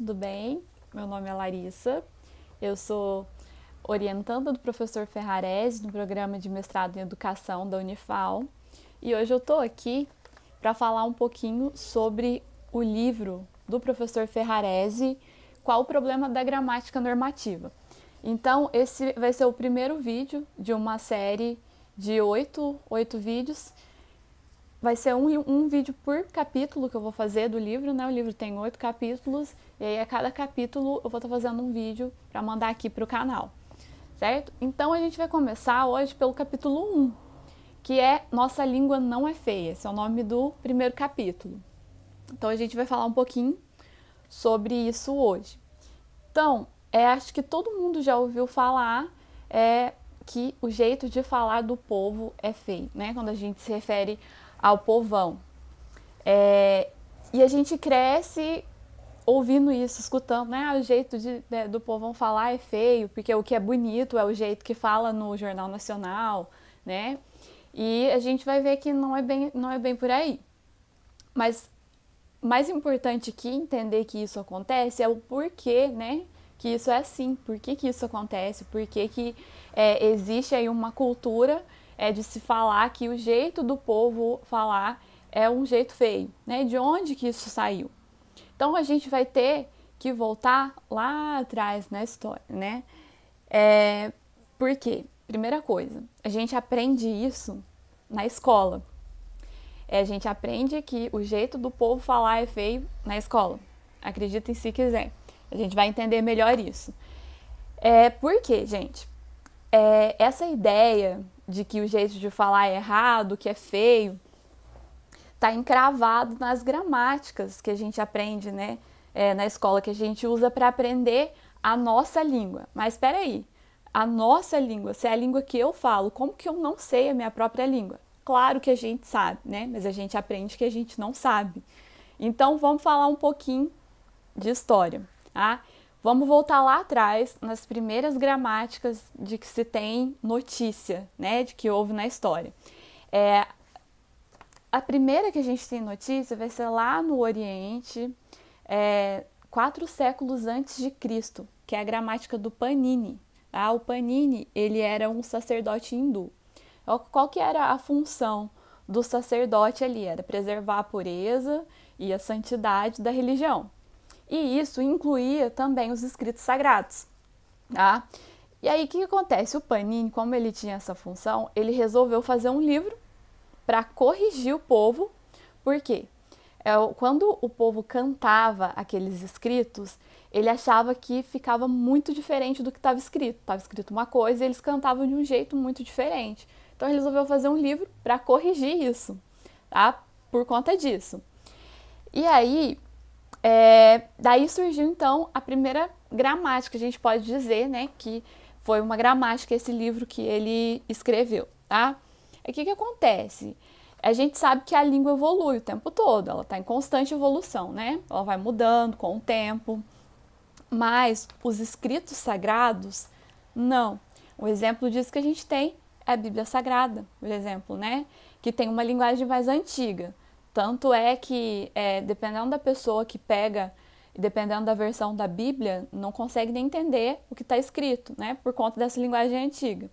tudo bem? Meu nome é Larissa, eu sou orientanda do professor Ferrarese no programa de mestrado em educação da Unifal e hoje eu estou aqui para falar um pouquinho sobre o livro do professor Ferrarese, Qual o Problema da Gramática Normativa. Então, esse vai ser o primeiro vídeo de uma série de oito vídeos. Vai ser um vídeo por capítulo que eu vou fazer do livro, né? O livro tem 8 capítulos, e aí a cada capítulo eu vou estar fazendo um vídeo para mandar aqui para o canal, certo? Então a gente vai começar hoje pelo capítulo 1, que é Nossa Língua Não é Feia. Esse é o nome do primeiro capítulo. Então a gente vai falar um pouquinho sobre isso hoje. Então, acho que todo mundo já ouviu falar que o jeito de falar do povo é feio, né? Quando a gente se refere ao povão. E a gente cresce ouvindo isso, escutando, né? O jeito do povão falar é feio, porque o que é bonito é o jeito que fala no Jornal Nacional, né? E a gente vai ver que não é bem por aí. Mas mais importante que entender que isso acontece é o porquê, né? Que isso é assim, por que isso acontece, por que existe aí uma cultura de se falar que o jeito do povo falar é um jeito feio, né? De onde que isso saiu? Então a gente vai ter que voltar lá atrás na história, né? Por quê? Primeira coisa, a gente aprende isso na escola. A gente aprende que o jeito do povo falar é feio na escola. Acreditem se quiser. A gente vai entender melhor isso. Por quê, gente? Essa ideia de que o jeito de falar é errado, que é feio, está encravado nas gramáticas que a gente aprende, né, na escola, que a gente usa para aprender a nossa língua. Mas espera aí, a nossa língua, se é a língua que eu falo, como que eu não sei a minha própria língua? Claro que a gente sabe, né, mas a gente aprende que a gente não sabe. Então vamos falar um pouquinho de história, tá? Vamos voltar lá atrás, nas primeiras gramáticas de que se tem notícia, né, de que houve na história. A primeira que a gente tem notícia vai ser lá no Oriente, 4 séculos antes de Cristo, que é a gramática do Panini. Tá? O Panini, ele era um sacerdote hindu. Qual que era a função do sacerdote ali? Era preservar a pureza e a santidade da religião. E isso incluía também os escritos sagrados, tá? E aí, o que acontece? O Panini, como ele tinha essa função, ele resolveu fazer um livro para corrigir o povo. Por quê? Quando o povo cantava aqueles escritos, ele achava que ficava muito diferente do que estava escrito. Estava escrito uma coisa e eles cantavam de um jeito muito diferente. Então, ele resolveu fazer um livro para corrigir isso, tá? Por conta disso. E aí, daí surgiu então a primeira gramática, a gente pode dizer, né, que foi uma gramática esse livro que ele escreveu, tá? E o que acontece? A gente sabe que a língua evolui o tempo todo, ela está em constante evolução, né? Ela vai mudando com o tempo, mas os escritos sagrados, não. Um exemplo disso que a gente tem é a Bíblia Sagrada, por exemplo, né? Que tem uma linguagem mais antiga. Tanto é que, dependendo da pessoa que pega, dependendo da versão da Bíblia, não consegue nem entender o que está escrito, né? Por conta dessa linguagem antiga.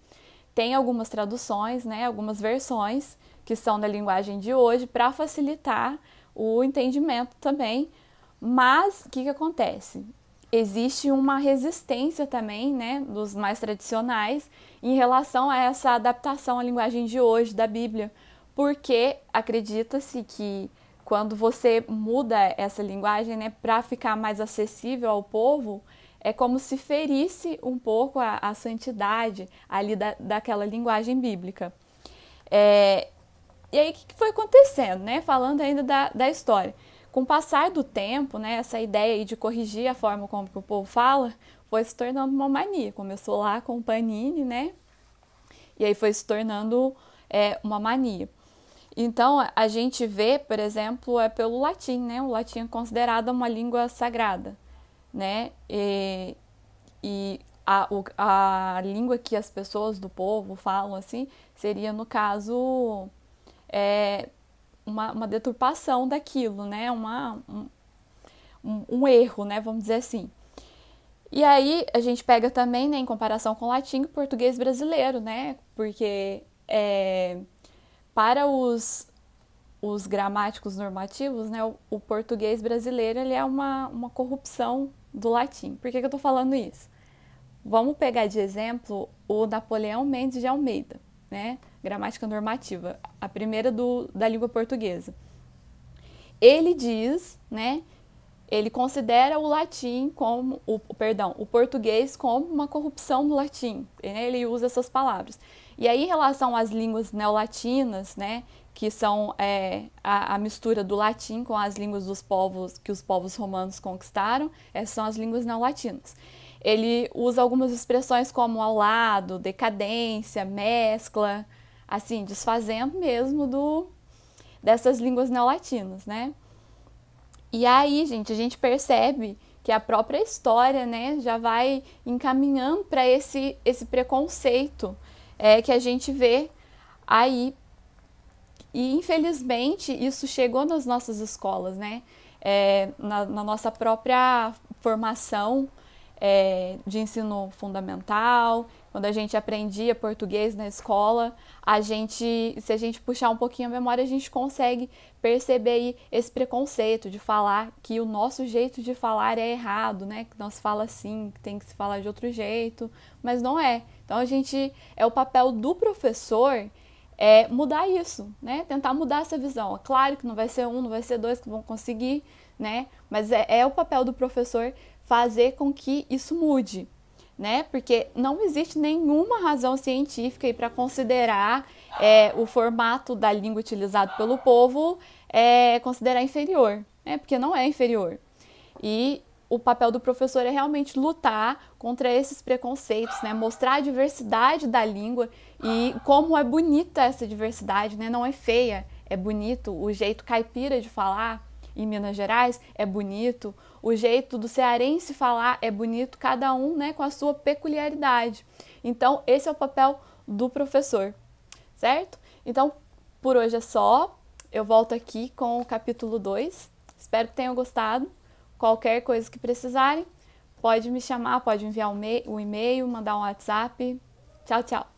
Tem algumas traduções, né? Algumas versões que são da linguagem de hoje para facilitar o entendimento também. Mas o que acontece? Existe uma resistência também, né, dos mais tradicionais em relação a essa adaptação à linguagem de hoje da Bíblia. Porque acredita-se que quando você muda essa linguagem, né, para ficar mais acessível ao povo, é como se ferisse um pouco a santidade ali daquela linguagem bíblica. E aí, o que foi acontecendo, né? Falando ainda da história. Com o passar do tempo, né, essa ideia aí de corrigir a forma como o povo fala foi se tornando uma mania. Começou lá com o Panini, né? E aí foi se tornando uma mania. Então, a gente vê, por exemplo, pelo latim, né? O latim é considerado uma língua sagrada, né? E a língua que as pessoas do povo falam, assim, seria, no caso, uma deturpação daquilo, né? um erro, né, vamos dizer assim. E aí a gente pega também, né, em comparação com o latim, o português brasileiro, né, porque para os gramáticos normativos, né, o português brasileiro ele é uma corrupção do latim. Por que eu estou falando isso? Vamos pegar de exemplo o Napoleão Mendes de Almeida, né, gramática normativa, a primeira da língua portuguesa. Ele diz, né, ele considera o latim como, o português como uma corrupção do latim, né? Ele usa essas palavras. E aí, em relação às línguas neolatinas, né, que são a mistura do latim com as línguas dos povos que os povos romanos conquistaram, essas são as línguas neolatinas. Ele usa algumas expressões como ao lado, decadência, mescla, assim, desfazendo mesmo dessas línguas neolatinas, né? E aí, gente, a gente percebe que a própria história, né, já vai encaminhando para esse preconceito que a gente vê aí. E, infelizmente, isso chegou nas nossas escolas, né? Na nossa própria formação de ensino fundamental, quando a gente aprendia português na escola, se a gente puxar um pouquinho a memória, a gente consegue perceber aí esse preconceito de falar que o nosso jeito de falar é errado, né? Que não se fala assim, que tem que se falar de outro jeito, mas não é. Então é o papel do professor mudar isso, né? Tentar mudar essa visão. É claro que não vai ser um, não vai ser dois que vão conseguir, né? Mas é o papel do professor fazer com que isso mude, né? Porque não existe nenhuma razão científica para considerar o formato da língua utilizado pelo povo considerar inferior, né? Porque não é inferior. E o papel do professor é realmente lutar contra esses preconceitos, né? Mostrar a diversidade da língua e como é bonita essa diversidade, né? Não é feia, é bonito. O jeito caipira de falar em Minas Gerais é bonito, o jeito do cearense falar é bonito, cada um, né, com a sua peculiaridade. Então, esse é o papel do professor, certo? Então, por hoje é só. Eu volto aqui com o capítulo 2. Espero que tenham gostado. Qualquer coisa que precisarem, pode me chamar, pode enviar um e-mail, mandar um WhatsApp. Tchau, tchau!